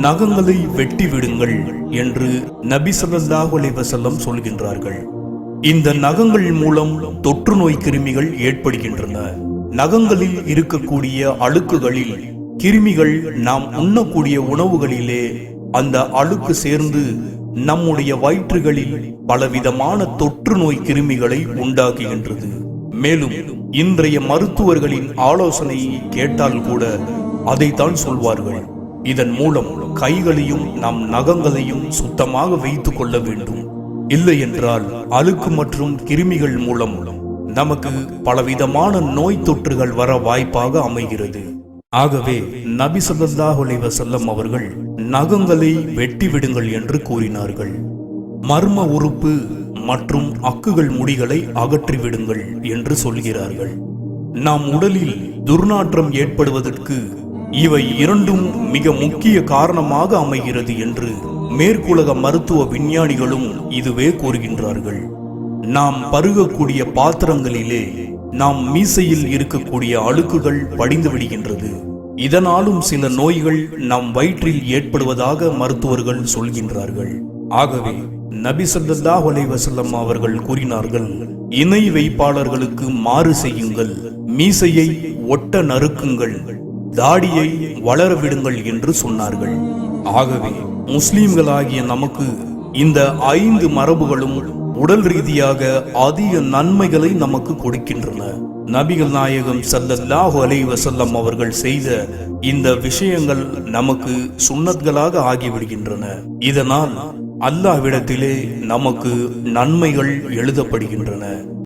நகங்களை வெட்டி விடுங்கள் என்று நபி ஸல்லல்லாஹு அலைஹி வஸல்லம் சொல்கின்றார்கள். இந்த நகங்கள் மூலம் தொற்று நோய் கிருமிகள் ஏற்படுகின்றன. நகங்களில் இருக்கக்கூடிய அழுக்குகளில் கிருமிகள் நாம் உண்ணக்கூடிய உணவுகளிலே அந்த அழுக்கு சேர்ந்து நம்முடைய வயிற்றுகளில் பலவிதமான தொற்று நோய் கிருமிகளை உண்டாக்குகின்றது. மேலும் இன்றைய மருத்துவர்களின் ஆலோசனையை கேட்டால் கூட அதைத்தான் சொல்வார்கள். இதன் மூலம் கைகளையும் நம் நகங்களையும் சுத்தமாக வைத்துக் கொள்ள வேண்டும். இல்லை என்றால் அழுக்கு மற்றும் கிருமிகள் மூலம் நமக்கு பலவிதமான நோய் தொற்றுகள் வர வாய்ப்பாக அமைகிறது. ஆகவே நபி ஸல்லல்லாஹு அலைஹி வஸல்லம் அவர்கள் நகங்களை வெட்டி விடுங்கள் என்று கூறினார்கள். மர்ம உறுப்பு மற்றும் அக்குகள் முடிகளை அகற்றி விடுங்கள் என்று சொல்கிறார்கள். நாம் உடலில் துர்நாற்றம் ஏற்படுவதற்கு இவை இரண்டும் மிக முக்கிய காரணமாக அமைகிறது என்று மேற்குலக மருத்துவ விஞ்ஞானிகளும் இதுவே கூறுகின்றார்கள். நாம் பருகக்கூடிய பாத்திரங்களிலே நாம் மீசையில் இருக்கக்கூடிய அழுக்குகள் படிந்து விடுகின்றது. இதனாலும் சில நோய்கள் நம் வயிற்றில் ஏற்படுவதாக மருத்துவர்கள் சொல்கின்றார்கள். ஆகவே நபி ஸல்லல்லாஹு அலைஹி வஸல்லம் அவர்கள் கூறினார்கள், இணை வைப்பாளர்களுக்கு மாறு செய்யுங்கள், மீசையை ஒட்ட நறுக்குங்கள், தாடியை வளர விடுங்கள் என்று சொன்னார்கள். ஆகவே முஸ்லிம்களாகிய நமக்கு இந்த 5 மரபுகளும் உடல் ரீதியாக அதிக நன்மைகளை நமக்கு கொடுக்கின்றன. நபிகள் நாயகம் ஸல்லல்லாஹு அலைஹி வஸல்லம் அவர்கள் செய்த இந்த விஷயங்கள் நமக்கு சுன்னத்களாக ஆகிவிடுகின்றன. இதனால் அல்லாஹ்விடத்திலே நமக்கு நன்மைகள் எழுதப்படுகின்றன.